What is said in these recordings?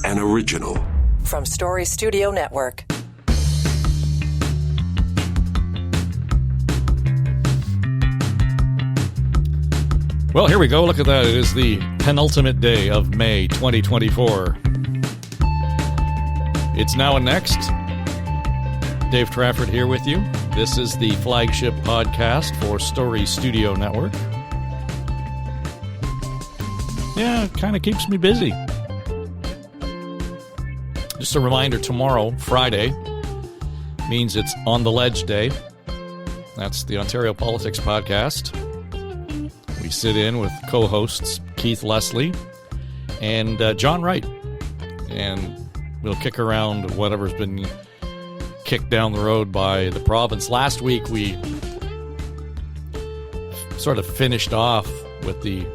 an original. From Story Studio Network. Well, here we go. Look at that. It is the penultimate day of May 2024. It's Now and Next. Dave Trafford here with you. This is the flagship podcast for Story Studio Network. Yeah, it kind of keeps me busy. Just a reminder, tomorrow, Friday, means it's On the Ledge Day. That's the Ontario Politics Podcast. We sit in with co-hosts Keith Leslie and John Wright, and we'll kick around whatever's been kicked down the road by the province. Last week we sort of finished off with the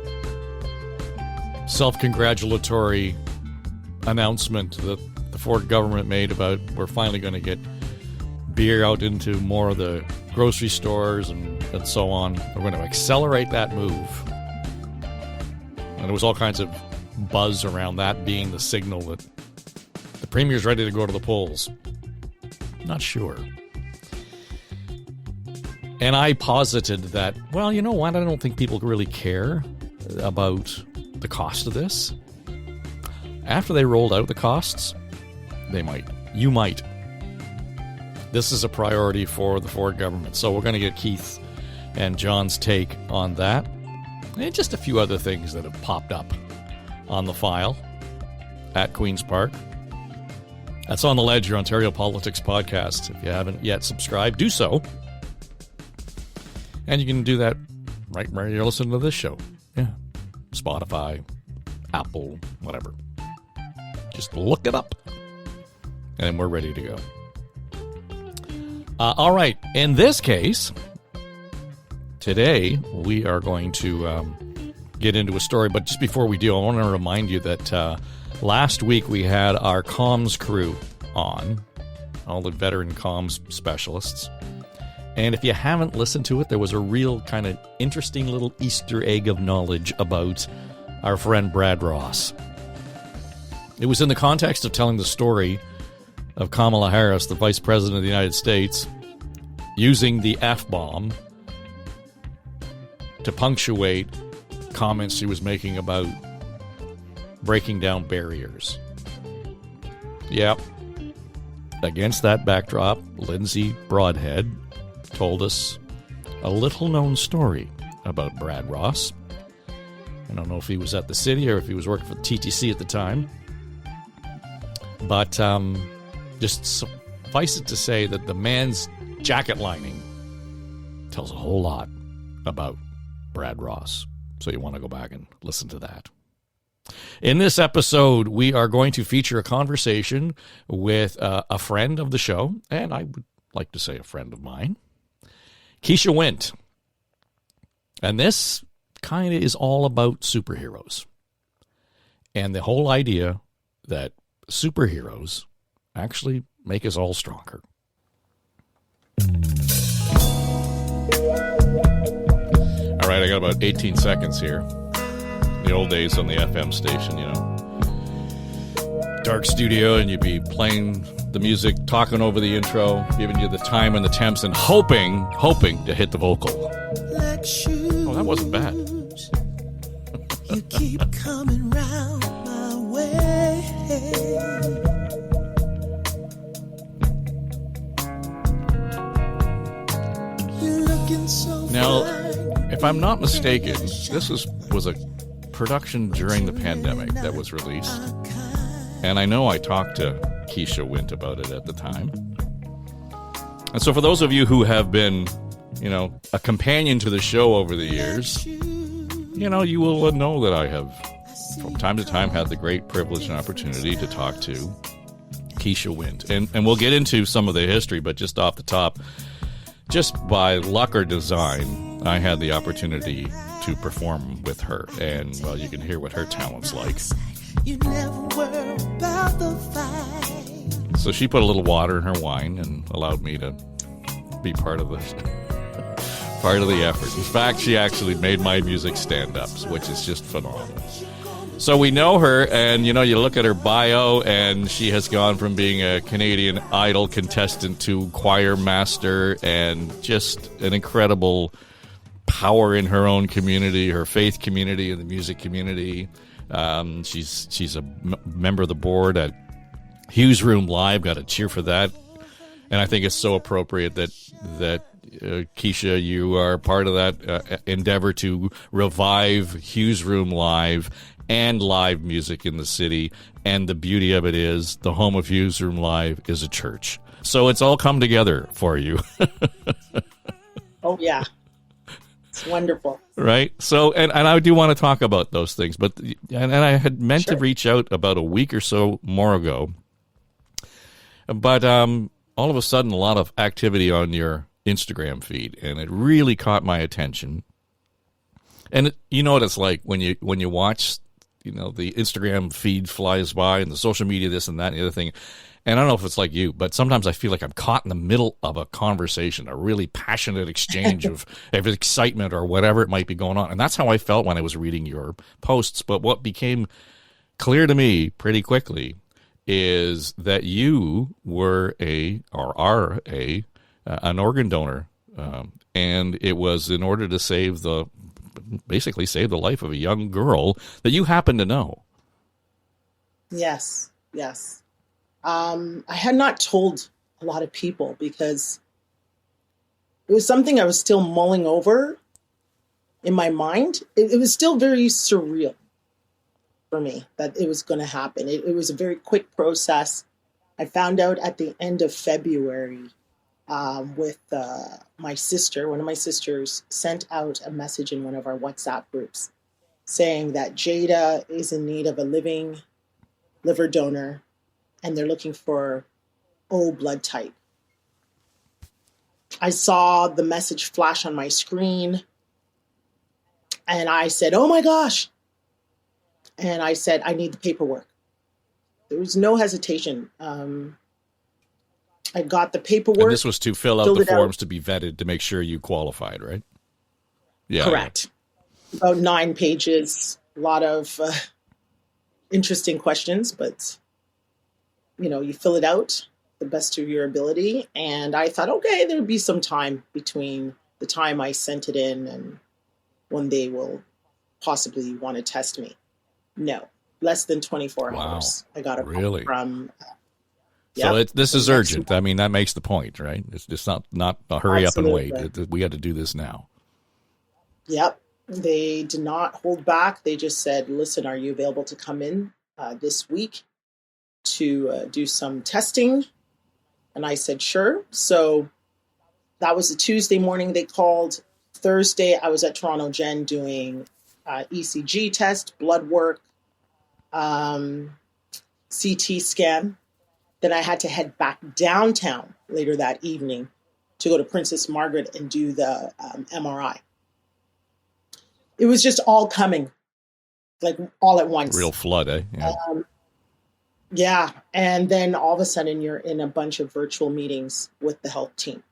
self-congratulatory announcement that the Ford government made about we're finally going to get beer out into more of the grocery stores and so on. We're going to accelerate that move. And there was all kinds of buzz around that being the signal that the Premier's ready to go to the polls. Not sure. And I posited that, well, you know what? I don't think people really care about the cost of this. After they rolled out the costs, they might. You might. This is a priority for the Ford government. So we're going to get Keith and John's take on that. And just a few other things that have popped up on the file at Queen's Park. That's On the Ledge, your Ontario Politics Podcast. If you haven't yet subscribed, do so. And you can do that right where you're listening to this show. Yeah. Spotify, Apple, whatever. Just look it up. And we're ready to go. All right. In this case, today we are going to get into a story. But just before we do, I want to remind you that last week we had our comms crew on, all the veteran comms specialists. And if you haven't listened to it, there was a real kind of interesting little Easter egg of knowledge about our friend Brad Ross. It was in the context of telling the story of Kamala Harris, the Vice President of the United States, using the F-bomb to punctuate comments she was making about breaking down barriers. Yep. Against that backdrop, Lindsay Broadhead told us a little-known story about Brad Ross. I don't know if he was at the city or if he was working for the TTC at the time. But just suffice it to say that the man's jacket lining tells a whole lot about Brad Ross. So you want to go back and listen to that. In this episode, we are going to feature a conversation with a friend of the show, and I would like to say a friend of mine, Quisha Wint. And this kind of is all about superheroes. And the whole idea that superheroes actually make us all stronger. All right, I got about 18 seconds here. The old days on the FM station, you know. Dark studio, and you'd be playing the music, talking over the intro, giving you the time and the temps, and hoping to hit the vocal. Oh, that wasn't bad. You keep coming round my way. You're looking so now, if I'm not mistaken, this was a production during the pandemic that was released. And I know I talked to Quisha Wint about it at the time. And so for those of you who have been, you know, a companion to the show over the years, you know, you will know that I have, from time to time, had the great privilege and opportunity to talk to Quisha Wint. And we'll get into some of the history, but just off the top, just by luck or design, I had the opportunity to perform with her. And, well, you can hear what her talent's like. You never were about the fight. So she put a little water in her wine and allowed me to be part of the effort. In fact, she actually made my music stand-ups, which is just phenomenal. So we know her, and you look at her bio, and she has gone from being a Canadian Idol contestant to choir master, and just an incredible power in her own community, her faith community, and the music community. She's a member of the board at Hughes Room Live. Got to cheer for that, and I think it's so appropriate that Quisha, you are part of that endeavor to revive Hughes Room Live and live music in the city. And the beauty of it is the home of Hughes Room Live is a church. So it's all come together for you. Oh, yeah. It's wonderful. Right. So, and I do want to talk about those things, but, and I had meant to reach out about a week or so more ago, but all of a sudden, a lot of activity on your Instagram feed, and it really caught my attention. And you know what it's like when you watch, the Instagram feed flies by and the social media, this and that and the other thing. And I don't know if it's like you, but sometimes I feel like I'm caught in the middle of a conversation, a really passionate exchange of excitement or whatever it might be going on. And that's how I felt when I was reading your posts. But what became clear to me pretty quickly is that you were an organ donor, and it was in order to basically save the life of a young girl that you happen to know. Yes. I had not told a lot of people because it was something I was still mulling over in my mind. It was still very surreal for me that it was going to happen. It was a very quick process. I found out at the end of February with my sister. One of my sisters sent out a message in one of our WhatsApp groups saying that Jada is in need of a living liver donor, and they're looking for O blood type. I saw the message flash on my screen, and I said, oh my gosh. And I said, I need the paperwork. There was no hesitation. I got the paperwork. And this was to fill out the forms to be vetted to make sure you qualified, right? Yeah. Correct. About 9 pages, a lot of interesting questions, but you fill it out the best of your ability. And I thought, okay, there'd be some time between the time I sent it in and when they will possibly want to test me. No, less than 24 hours. I got a call from. So this is urgent. I mean, that makes the point, right? It's just not a hurry Absolutely. up and wait. We got to do this now. Yep. They did not hold back. They just said, listen, are you available to come in this week to do some testing? And I said, sure. So that was a Tuesday morning they called. Thursday, I was at Toronto Gen doing ECG test, blood work, CT scan. Then I had to head back downtown later that evening to go to Princess Margaret and do the MRI. It was just all coming, like all at once. Real flood, eh? Yeah. Yeah. And then all of a sudden you're in a bunch of virtual meetings with the health team,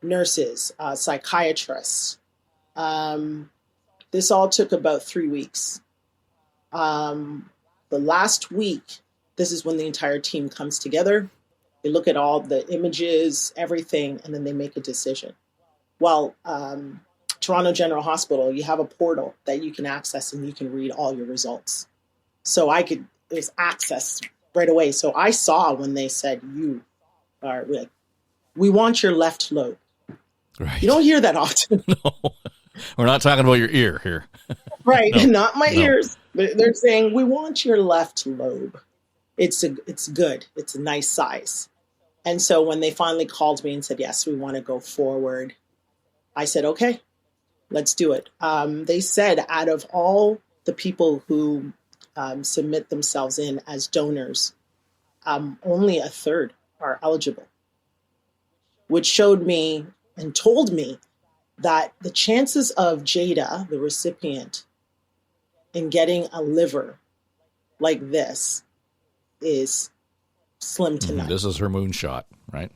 nurses, psychiatrists. This all took about 3 weeks. The last week, this is when the entire team comes together. They look at all the images, everything, and then they make a decision. Well, Toronto General Hospital, you have a portal that you can access and you can read all your results. So there's access right away. So I saw when they said, we want your left lobe. Right. You don't hear that often. No, we're not talking about your ear here. Right. No, not my ears. They're saying, we want your left lobe. It's good. It's a nice size. And so when they finally called me and said, yes, we want to go forward, I said, okay, let's do it. They said out of all the people who submit themselves in as donors, only a third are eligible, which showed me and told me that the chances of Jada, the recipient, in getting a liver like this is slim to none. This is her moonshot, right?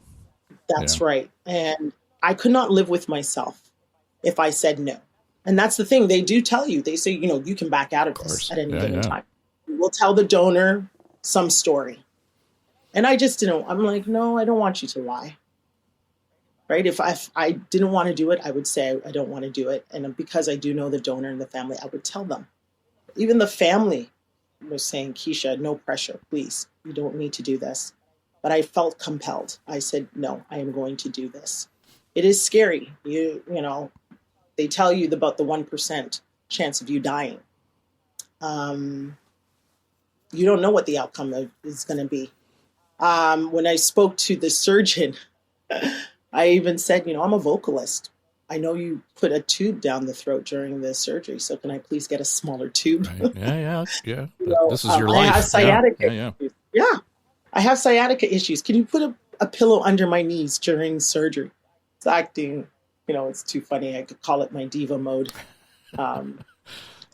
That's right. And I could not live with myself if I said no. And that's the thing. They do tell you, they say, you can back out of this at any given time. We'll tell the donor some story. And I just I'm like, no, I don't want you to lie. Right? If I didn't want to do it, I would say I don't want to do it. And because I do know the donor and the family, I would tell them. Even the family was saying, Quisha, no pressure, please. You don't need to do this. But I felt compelled. I said, no, I am going to do this. It is scary. They tell you about the 1% chance of you dying. You don't know what the outcome is going to be. When I spoke to the surgeon, I even said, I'm a vocalist. I know you put a tube down the throat during the surgery, so can I please get a smaller tube? Right. Yeah. This is your life. I have sciatica issues. Yeah, I have sciatica issues. Can you put a pillow under my knees during surgery? It's acting, it's too funny. I could call it my diva mode. And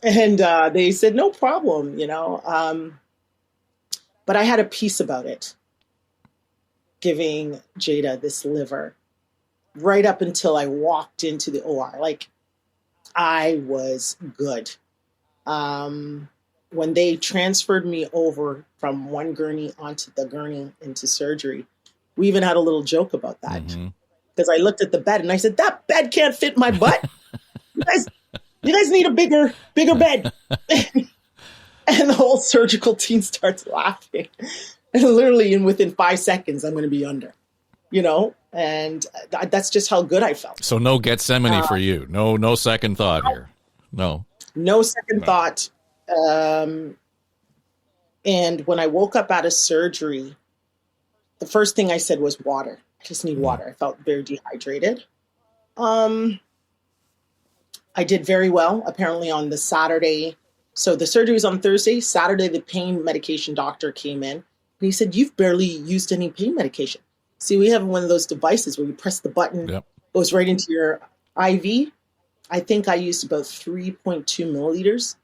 they said, no problem, but I had a peace about it, giving Jada this liver right up until I walked into the OR. Like, I was good. When they transferred me over from one gurney onto the gurney into surgery, we even had a little joke about that. Because I looked at the bed and I said, that bed can't fit my butt. You guys need a bigger bed. And the whole surgical team starts laughing. And literally within 5 seconds, I'm going to be under, and that's just how good I felt. So no Gethsemane for you. No second thought here. No second thought. And when I woke up out of surgery, the first thing I said was water. I just need water. I felt very dehydrated. I did very well, apparently, on the Saturday. So the surgery was on Thursday. Saturday, the pain medication doctor came in. And he said, you've barely used any pain medication. See, we have one of those devices where you press the button, It goes right into your IV. I think I used about 3.2 milliliters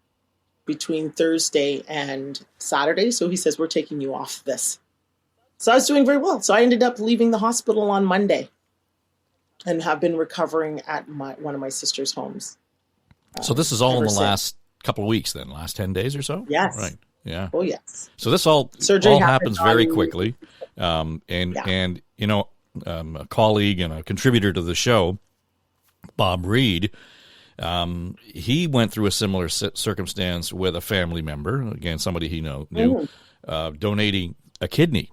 between Thursday and Saturday. So he says, we're taking you off this. So I was doing very well. So I ended up leaving the hospital on Monday and have been recovering at one of my sister's homes. So this is all in the last couple of weeks then, last 10 days or so? Yes. Right. Yeah. Oh, yes. So this all happens very quickly. A colleague and a contributor to the show, Bob Reed, he went through a similar circumstance with a family member, again, somebody he knew, donating a kidney.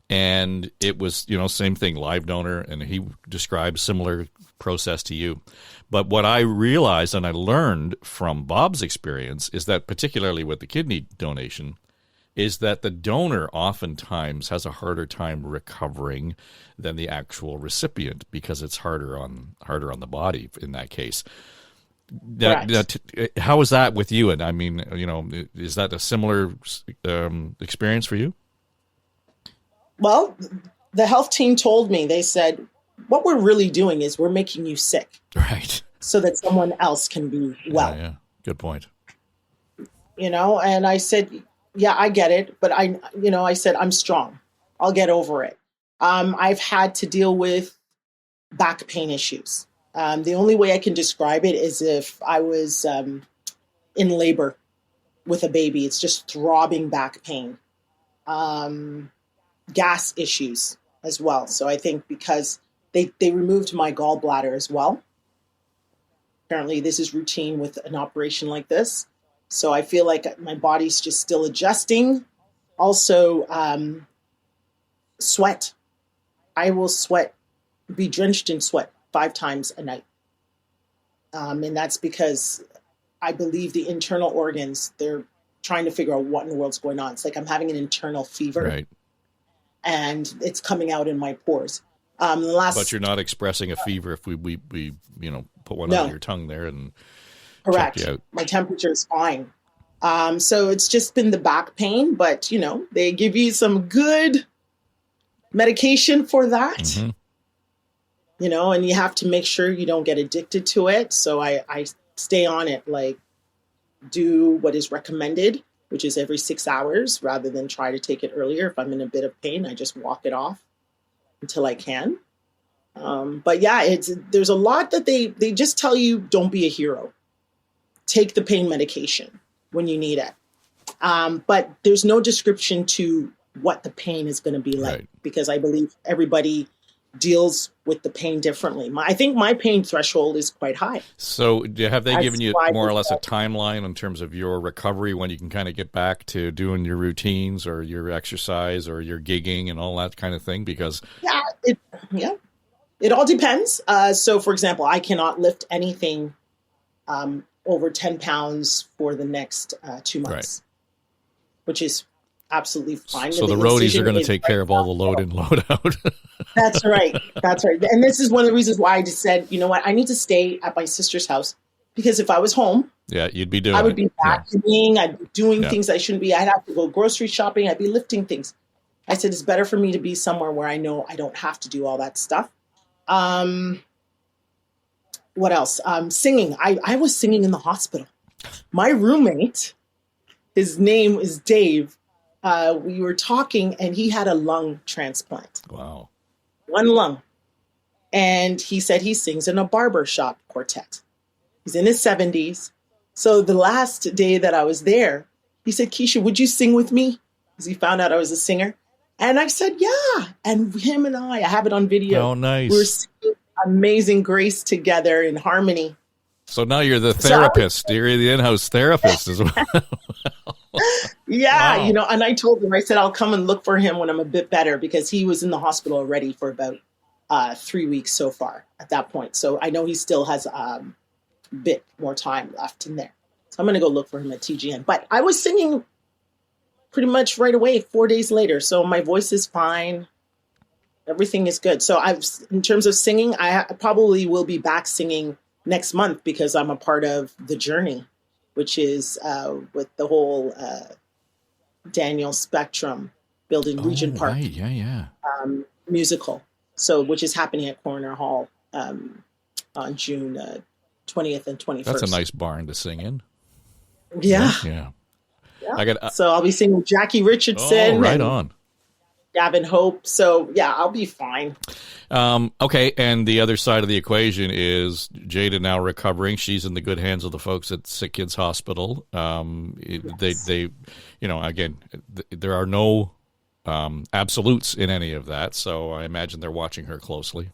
And it was, same thing, live donor, and he described similar process to you. But what I realized and I learned from Bob's experience is that, particularly with the kidney donation, is that the donor oftentimes has a harder time recovering than the actual recipient because it's harder on the body in that case. How is that with you? And I mean, is that a similar experience for you? Well, the health team told me, they said, what we're really doing is we're making you sick. Right. So that someone else can be well. Yeah. Good point. And I said, yeah, I get it. But I said, I'm strong. I'll get over it. I've had to deal with back pain issues. The only way I can describe it is if I was in labor with a baby. It's just throbbing back pain. Gas issues as well. So I think because they removed my gallbladder as well. Apparently this is routine with an operation like this. So I feel like my body's just still adjusting. Also, sweat. I will be drenched in sweat 5 times a night. And that's because I believe the internal organs, they're trying to figure out what in the world's going on. It's like I'm having an internal fever. Right. And it's coming out in my pores. But you're not expressing a fever if we put one under your tongue there and correct. Check you out. My temperature is fine. So it's just been the back pain, but they give you some good medication for that. Mm-hmm. And you have to make sure you don't get addicted to it. So I stay on it, like do what is recommended, which is every 6 hours rather than try to take it earlier. If I'm in a bit of pain, I just walk it off until I can. But yeah, there's a lot that they just tell you, don't be a hero. take the pain medication when you need it. But there's no description to what the pain is going to be like, because I believe everybody deals with the pain differently. I think my pain threshold is quite high. So have they given you more or less a timeline in terms of your recovery, when you can kind of get back to doing your routines or your exercise or your gigging and all that kind of thing? Because it all depends. So, for example, I cannot lift anything over 10 pounds for the next 2 months, which is absolutely fine. So the roadies are going to take care of all the load in, load out. That's right. That's right. And this is one of the reasons why I just said, you know what, I need to stay at my sister's house, because if I was home, you'd be doing I would be vacuuming, I'd be doing things I shouldn't be. I'd have to go grocery shopping. I'd be lifting things. I said, it's better for me to be somewhere where I know I don't have to do all that stuff. What else? Singing. I was singing in the hospital. My roommate, his name is Dave. We were talking, and he had a lung transplant. Wow. One lung. And he said he sings in a barbershop quartet. He's in his 70s. So the last day that I was there, he said, Quisha, would you sing with me? Because he found out I was a singer. And I said, yeah. And him and I have it on video. Oh, nice. We were singing Amazing Grace together in harmony. So now you're the therapist. You're the in-house therapist as well. Yeah, wow. And I told him, I said, I'll come and look for him when I'm a bit better, because he was in the hospital already for about 3 weeks so far at that point. So I know he still has a bit more time left in there. So I'm going to go look for him at TGN. But I was singing pretty much right away, 4 days later. So my voice is fine. Everything is good. So in terms of singing, I probably will be back singing next month, because I'm a part of The Journey, which is with the whole Daniel Spectrum building Regent Park musical. So, which is happening at Coroner Hall on June 20th and 21st. That's a nice barn to sing in. Yeah. Yeah. So I'll be singing Jackie Richardson. Oh, right on. Gavin Hope. So, yeah, I'll be fine. Okay, and the other side of the equation is Jada now recovering. She's in the good hands of the folks at Sick Kids Hospital. Yes. They, again, there are no absolutes in any of that, so I imagine they're watching her closely.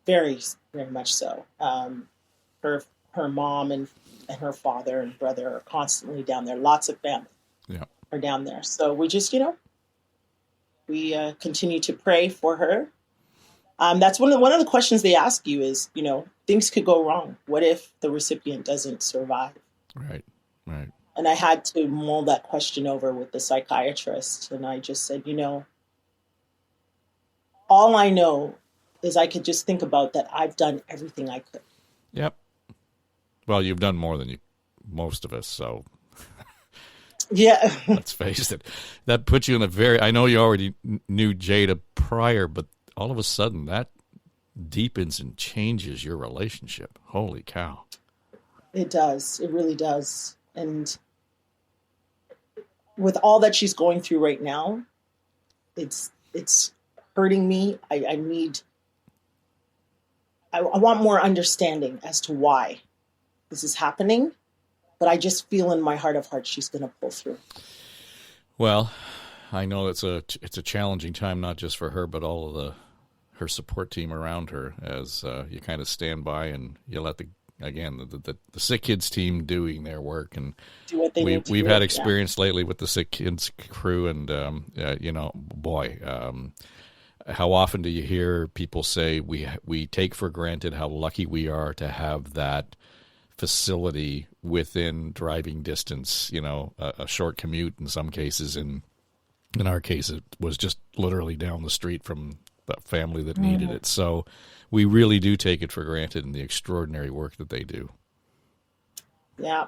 Very, very much so. Her mom and her father and brother are constantly down there. Lots of family are down there. So we just, we continue to pray for her. That's one of the questions they ask you is, things could go wrong. What if the recipient doesn't survive? Right. And I had to mull that question over with the psychiatrist. And I just said, all I know is I could just think about that I've done everything I could. Yep. Well, you've done more than most of us, so... Yeah. Let's face it. That puts you in I know you already knew Jada prior, but all of a sudden that deepens and changes your relationship. Holy cow. It does. It really does. And with all that she's going through right now, it's hurting me. I want more understanding as to why this is happening. But I just feel in my heart of hearts she's going to pull through. Well, I know it's a challenging time, not just for her, but all of her support team around her, as you kind of stand by and you let the Sick Kids team doing their work. And do what they need to we've had experience lately with the Sick Kids crew, and how often do you hear people say we take for granted how lucky we are to have that facility within driving distance, a short commute in some cases. And in our case, it was just literally down the street from the family that needed it. So we really do take it for granted in the extraordinary work that they do. Yeah.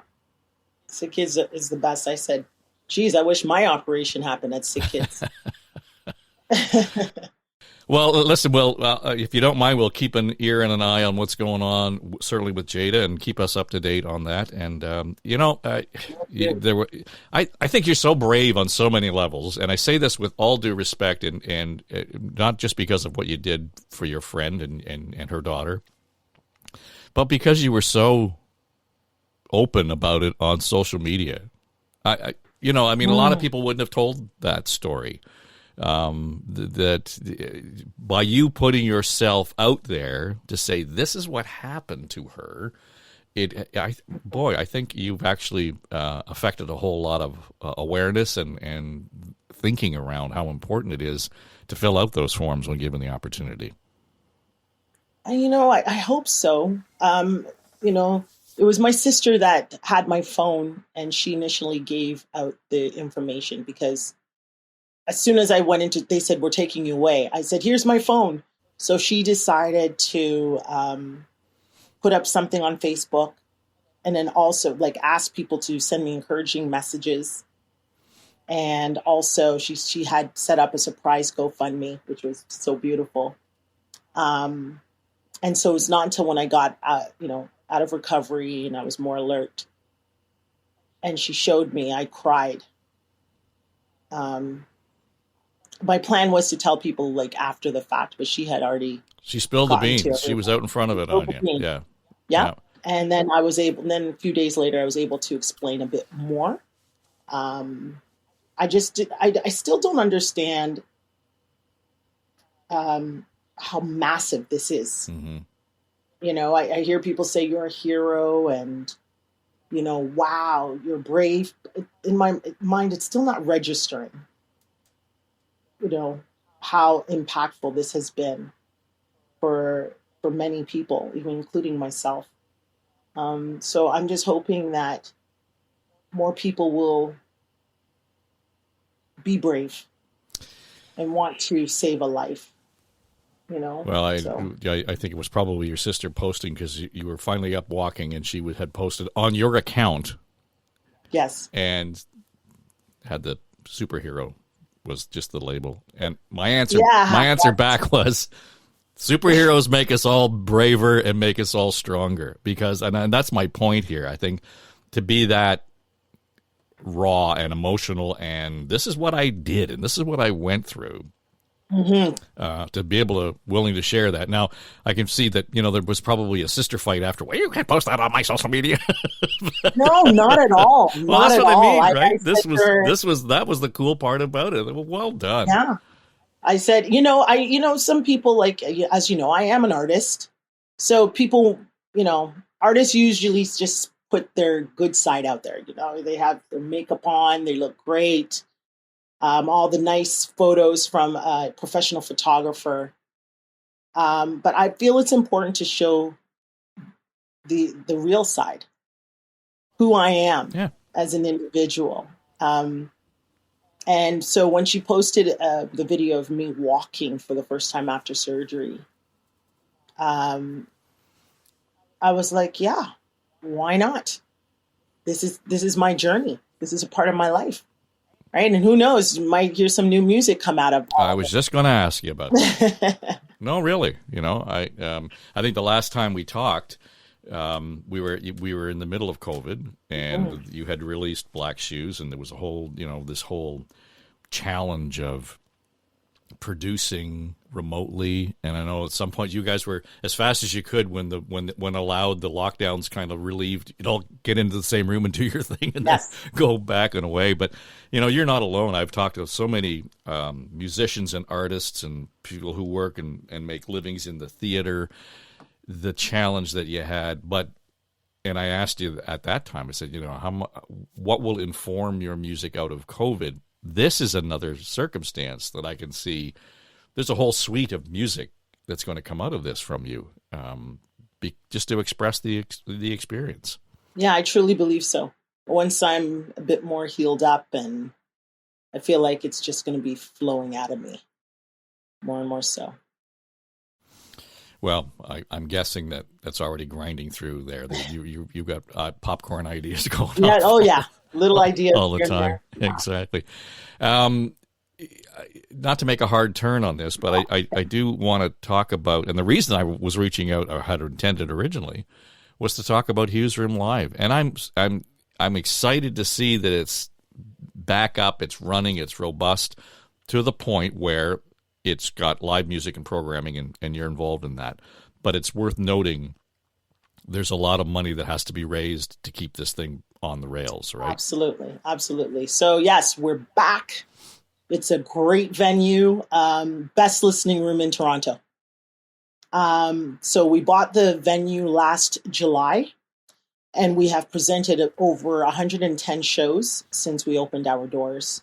Sick Kids is the best. I said, geez, I wish my operation happened at Sick Kids. Well, listen, if you don't mind, we'll keep an ear and an eye on what's going on, certainly with Jada, and keep us up to date on that. And, I think you're so brave on so many levels. And I say this with all due respect, and not just because of what you did for your friend and her daughter, but because you were so open about it on social media. I a lot of people wouldn't have told that story. That by you putting yourself out there to say this is what happened to her, I think you've actually affected a whole lot of awareness and thinking around how important it is to fill out those forms when given the opportunity. I hope so. It was my sister that had my phone, and she initially gave out the information because as soon as I went into, they said, we're taking you away. I said, here's my phone. So she decided to put up something on Facebook, and then also ask people to send me encouraging messages. And also she had set up a surprise GoFundMe, which was so beautiful. And so it's not until when I got, out of recovery and I was more alert, and she showed me, I cried. My plan was to tell people after the fact, but she had already. She spilled the beans. She was out in front of it on you. Yeah. And then a few days later, I was able to explain a bit more. I still don't understand how massive this is. Mm-hmm. I hear people say you're a hero and, wow, you're brave. In my mind, it's still not registering, how impactful this has been for many people, even including myself. So I'm just hoping that more people will be brave and want to save a life. Well, I think it was probably your sister posting because you were finally up walking, and she had posted on your account. Yes. And had the superhero was just the label. And my answer back was, superheroes make us all braver and make us all stronger, because, and that's my point here. I think to be that raw and emotional, and this is what I did, and this is what I went through. Mm-hmm. To be willing to share that. Now, I can see that, there was probably a sister fight after, well, you can't post that on my social media. No, not at all. Well, that's what I mean, right? That was the cool part about it. Well done. Yeah. I said, some people as you know, I am an artist. So people, artists usually just put their good side out there. They have their makeup on, they look great. All the nice photos from a professional photographer. But I feel it's important to show the real side, who I am as an individual. And so when she posted the video of me walking for the first time after surgery, I was like, yeah, why not? This is my journey. This is a part of my life. Right. And who knows, you might hear some new music come out of all I was just going to ask you about that. No, really. I think the last time we talked, we were in the middle of COVID, and you had released Black Shoes, and there was a whole, this whole challenge of producing remotely. And I know at some point you guys were as fast as you could when allowed, the lockdowns kind of relieved, get into the same room and do your thing and then go back and away. But you're not alone. I've talked to so many musicians and artists and people who work and make livings in the theater, the challenge that you had. And I asked you at that time, I said, what will inform your music out of COVID? This is another circumstance that I can see. There's a whole suite of music that's going to come out of this from you, just to express the experience. Yeah, I truly believe so. Once I'm a bit more healed up, and I feel like it's just going to be flowing out of me more and more so. Well, I'm guessing that's already grinding through there. That you got popcorn ideas going on. Yeah. Oh, yeah. Little ideas all the time. Exactly. Not to make a hard turn on this, but I do want to talk about, and the reason I was reaching out, or had intended originally, was to talk about Hughes Room Live, and I'm excited to see that it's back up, it's running, it's robust to the point where it's got live music and programming, and you're involved in that. But it's worth noting there's a lot of money that has to be raised to keep this thing on the rails, right? Absolutely. Absolutely. So yes, we're back. It's a great venue. Best listening room in Toronto. So we bought the venue last July, and we have presented at over 110 shows since we opened our doors.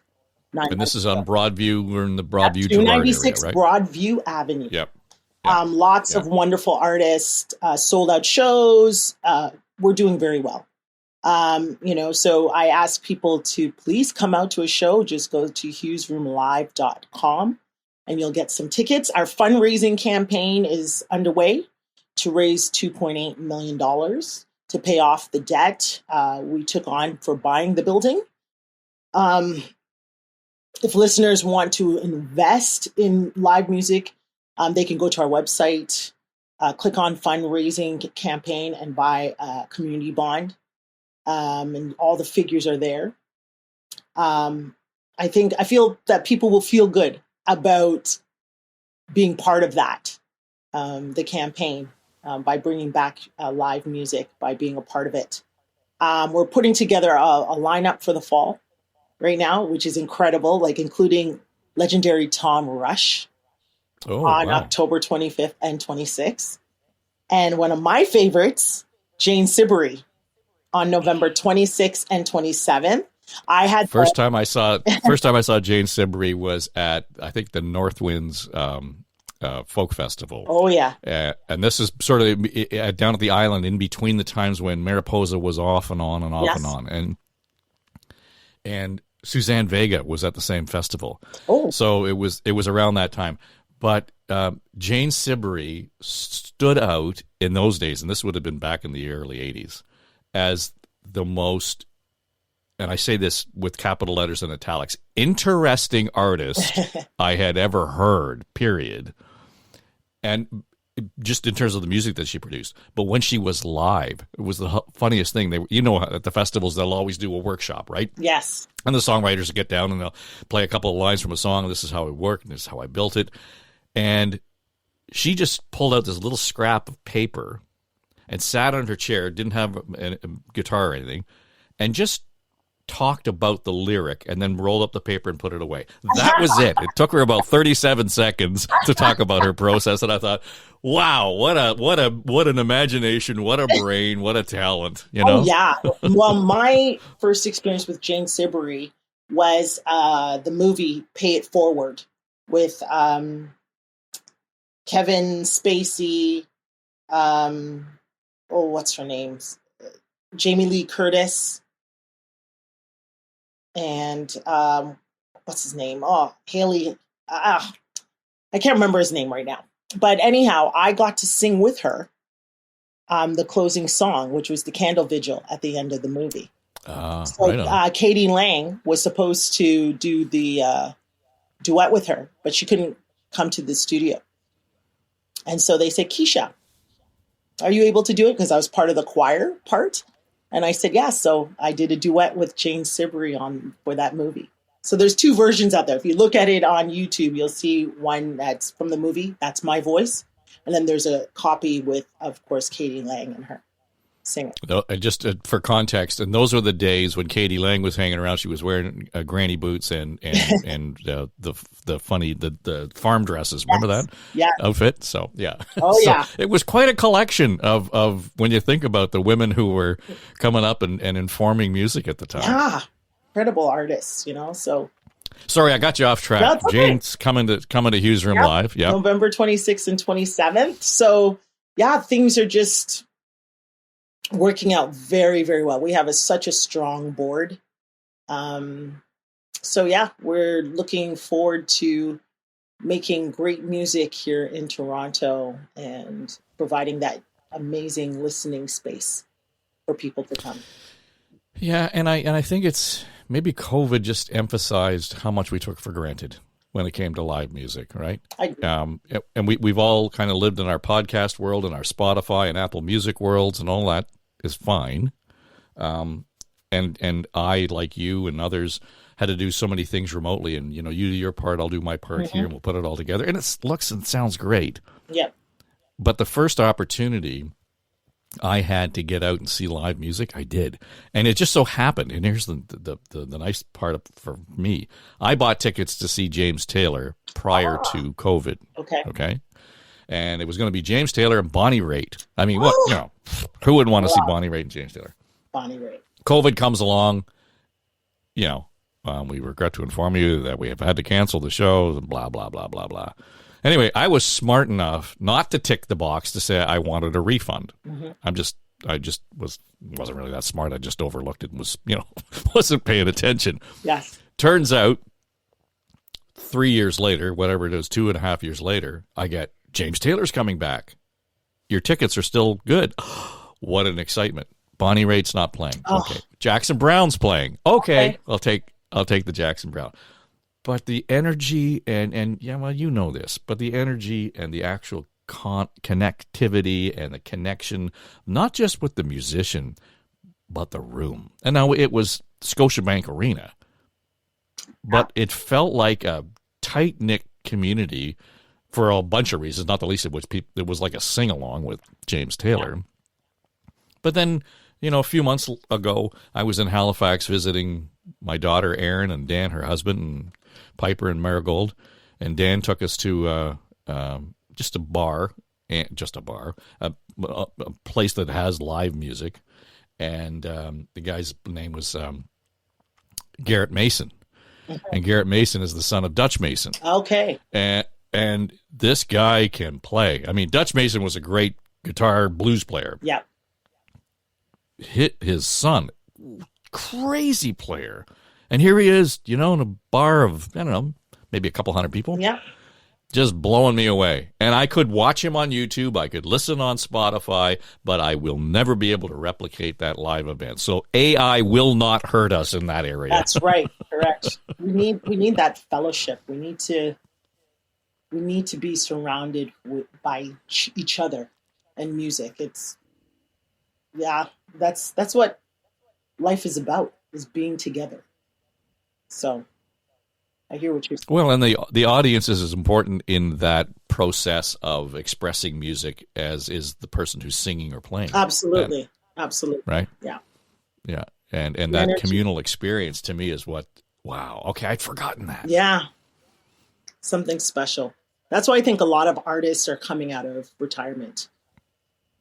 And this is on Broadview. We're in the Broadview, 296 area, right? Broadview Avenue. Yep. Lots of wonderful artists, sold out shows. We're doing very well. So I ask people to please come out to a show. Just go to hughesroomlive.com and you'll get some tickets. Our fundraising campaign is underway to raise $2.8 million to pay off the debt we took on for buying the building. If listeners want to invest in live music, they can go to our website, click on fundraising campaign and buy a community bond. And all the figures are there. I feel that people will feel good about being part of that, the campaign, by bringing back live music, by being a part of it. We're putting together a lineup for the fall right now, which is incredible, like including legendary Tom Rush on October 25th and 26th. And one of my favorites, Jane Siberry, on November 26th and 27th. I had first time I saw Jane Siberry was at, I think, the Northwinds folk festival. Oh yeah. And this is sort of down at the island in between the times when Mariposa was off and on and off and on. And Suzanne Vega was at the same festival. Oh. So it was around that time. But Jane Siberry stood out in those days, and this would have been back in the early 80s, as the most, and I say this with capital letters and italics, interesting artist I had ever heard, period. And just in terms of the music that she produced. But when she was live, it was the funniest thing. At the festivals, they'll always do a workshop, right? Yes. And the songwriters get down and they'll play a couple of lines from a song. And this is how it worked, and this is how I built it. And she just pulled out this little scrap of paper and sat on her chair, didn't have a guitar or anything, and just talked about the lyric and then rolled up the paper and put it away. That was it. It took her about 37 seconds to talk about her process, and I thought, wow, what an imagination, what a brain, what a talent, you know? Oh, yeah. Well, my first experience with Jane Siberry was the movie Pay It Forward with Kevin Spacey, what's her name? Jamie Lee Curtis, and what's his name? Oh, Haley. I can't remember his name right now. But anyhow, I got to sing with her the closing song, which was the candle vigil at the end of the movie. Katie Lang was supposed to do the duet with her, but she couldn't come to the studio. And so they said, Quisha, are you able to do it? Because I was part of the choir part. And I said, yeah. So I did a duet with Jane Siberry for that movie. So there's two versions out there. If you look at it on YouTube, you'll see one that's from the movie. That's my voice. And then there's a copy with, of course, Katie Lang and her singing. Just for context, and those were the days when Katie Lang was hanging around. She was wearing granny boots and the funny the farm dresses. Remember that outfit? So yeah. Oh yeah. It was quite a collection of when you think about the women who were coming up and informing music at the time. Yeah, incredible artists. So. Sorry, I got you off track. That's okay. Jane's coming to Hughes Room Live. Yeah, November 26th and 27th. So yeah, things are just working out very, very well. We have such a strong board. So yeah, we're looking forward to making great music here in Toronto and providing that amazing listening space for people to come. Yeah, and I think it's maybe COVID just emphasized how much we took for granted when it came to live music, right? And we've all kind of lived in our podcast world and our Spotify and Apple Music worlds, and all that is fine. And I, like you and others, had to do so many things remotely, and you do your part, I'll do my part here, and we'll put it all together, and it looks and sounds great. Yeah. But the first opportunity I had to get out and see live music. I did. And it just so happened, and here's the nice part for me. I bought tickets to see James Taylor prior to COVID. Okay. And it was going to be James Taylor and Bonnie Raitt. I mean, what, who wouldn't want to see Bonnie Raitt and James Taylor? Bonnie Raitt. COVID comes along, we regret to inform you that we have had to cancel the show, blah, blah, blah, blah, blah. Anyway, I was smart enough not to tick the box to say I wanted a refund. Mm-hmm. I just wasn't really that smart. I just overlooked it and wasn't paying attention. Yes. Turns out 3 years later, whatever it is, 2.5 years later, I get James Taylor's coming back. Your tickets are still good. What an excitement. Bonnie Raitt's not playing. Oh. Okay. Jackson Browne's playing. Okay. I'll take the Jackson Browne. But the energy and you know this, but the energy and the actual connectivity and the connection, not just with the musician, but the room. And now it was Scotiabank Arena, but it felt like a tight-knit community for a bunch of reasons, not the least of which it was like a sing-along with James Taylor. Yeah. But then, a few months ago, I was in Halifax visiting my daughter, Erin, and Dan, her husband, and Piper and Marigold. And Dan took us to just a bar, a place that has live music. And the guy's name was Garrett Mason. Okay. And Garrett Mason is the son of Dutch Mason. Okay. And this guy can play. I mean, Dutch Mason was a great guitar blues player. Yeah. His son, crazy player. And here he is, in a bar of, I don't know, maybe a couple hundred people. Yeah. Just blowing me away. And I could watch him on YouTube. I could listen on Spotify, but I will never be able to replicate that live event. So AI will not hurt us in that area. That's right. Correct. We need that fellowship. We need to be surrounded by each other and music. That's what life is about, is being together. So I hear what you're saying. Well, and the audience is as important in that process of expressing music as is the person who's singing or playing. Absolutely. Absolutely. Right? Yeah. Yeah. And that communal experience to me is wow. Okay, I'd forgotten that. Yeah. Something special. That's why I think a lot of artists are coming out of retirement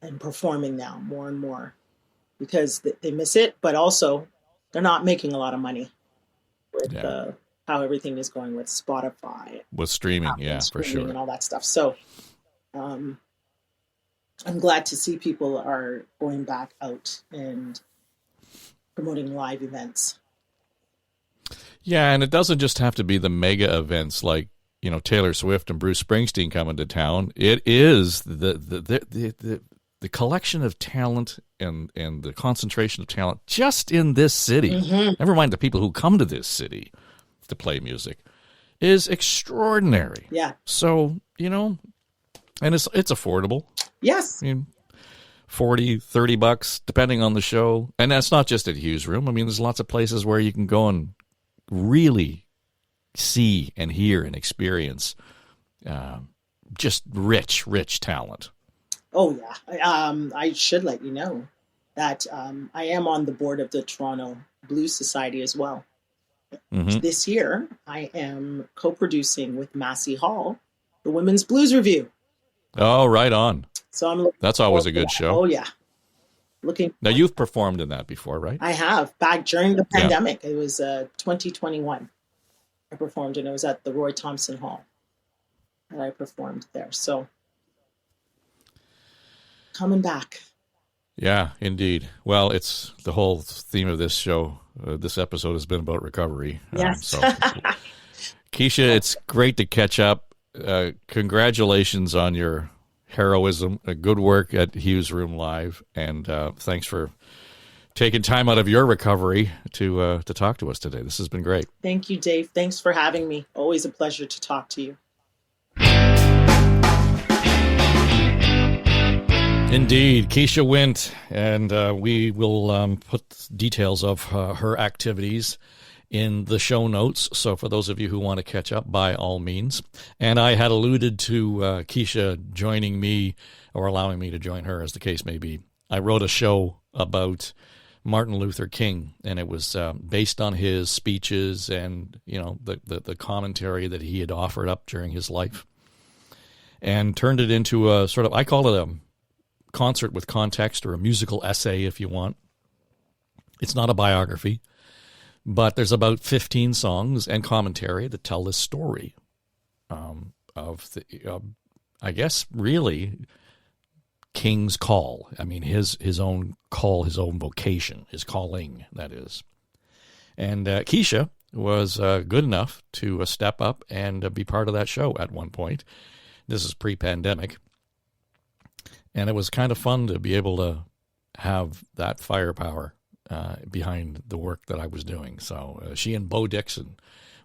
and performing now more and more, because they miss it, but also they're not making a lot of money with how everything is going with Spotify. With streaming, for sure. And all that stuff. So I'm glad to see people are going back out and promoting live events. Yeah, and it doesn't just have to be the mega events like, Taylor Swift and Bruce Springsteen coming to town. It is the collection of talent and the concentration of talent just in this city, never mind the people who come to this city to play music, is extraordinary. Yeah. So, and it's affordable. Yes. I mean, $40, $30, depending on the show. And that's not just at Hughes Room. I mean, there's lots of places where you can go and really see and hear and experience just rich talent. Oh, yeah. I should let you know that I am on the board of the Toronto Blues Society as well. Mm-hmm. This year, I am co-producing with Massey Hall the Women's Blues Review. Oh, right on. So that's always a good show. Oh, yeah. Now, you've performed in that before, right? I have. Back during the pandemic. It was 2021. I performed, and it was at the Roy Thompson Hall. And I performed there. So, coming back. Yeah, indeed. Well, it's the whole theme of this show. This episode has been about recovery. Yes. Quisha, it's great to catch up. Congratulations on your heroism. Good work at Hughes Room Live. And thanks for taking time out of your recovery to talk to us today. This has been great. Thank you, Dave. Thanks for having me. Always a pleasure to talk to you. Indeed, Quisha Wint, and we will put details of her activities in the show notes. So for those of you who want to catch up, by all means. And I had alluded to Quisha joining me, or allowing me to join her, as the case may be, I wrote a show about Martin Luther King, and it was based on his speeches and, the commentary that he had offered up during his life, and turned it into a sort of, I call it a concert with context, or a musical essay if you want. It's not a biography, but there's about 15 songs and commentary that tell this story of I guess, really King's call. I mean, his own call, his own vocation, his calling, that is. And Quisha was good enough to step up and be part of that show at one point. This is pre-pandemic. And it was kind of fun to be able to have that firepower behind the work that I was doing. So she and Bo Dixon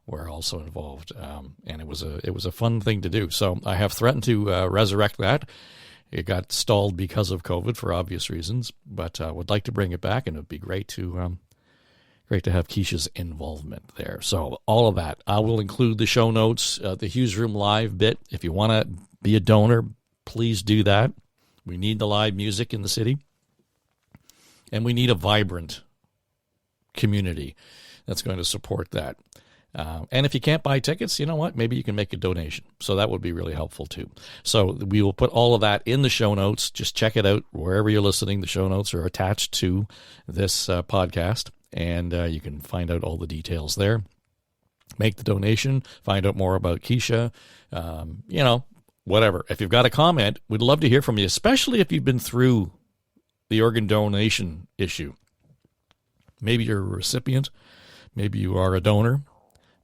were also involved, and it was a fun thing to do. So I have threatened to resurrect that. It got stalled because of COVID for obvious reasons, but would like to bring it back, and it would be great to have Quisha's involvement there. So all of that, I will include the show notes, the Hughes Room Live bit. If you want to be a donor, please do that. We need the live music in the city, and we need a vibrant community that's going to support that. And if you can't buy tickets, you know what? Maybe you can make a donation. So that would be really helpful too. So we will put all of that in the show notes. Just check it out wherever you're listening. The show notes are attached to this podcast, and you can find out all the details there. Make the donation, find out more about Quisha, whatever. If you've got a comment, we'd love to hear from you, especially if you've been through the organ donation issue. Maybe you're a recipient. Maybe you are a donor.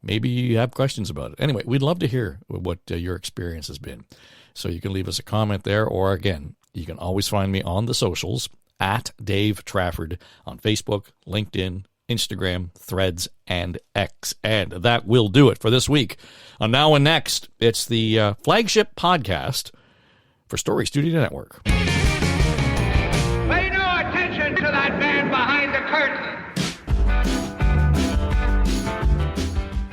Maybe you have questions about it. Anyway, we'd love to hear what your experience has been. So you can leave us a comment there, or again, you can always find me on the socials at Dave Trafford on Facebook, LinkedIn, Instagram, Threads, and X. And that will do it for this week. On Now and Next, it's the flagship podcast for Story Studio Network. Pay no attention to that man behind the curtain.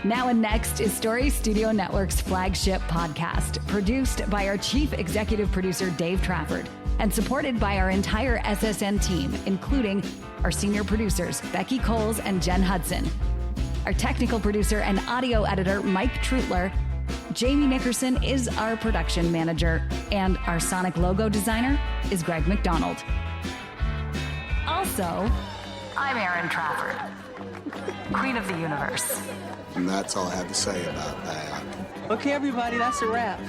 Now and Next is Story Studio Network's flagship podcast, produced by our chief executive producer, Dave Trafford, and supported by our entire SSN team, including our senior producers, Becky Coles and Jen Hudson, our technical producer and audio editor, Mike Trutler. Jamie Nickerson is our production manager, and our sonic logo designer is Greg McDonald. Also, I'm Erin Trafford, Queen of the Universe. And that's all I have to say about that. Okay, everybody, that's a wrap.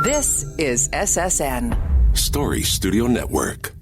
This is SSN. Story Studio Network.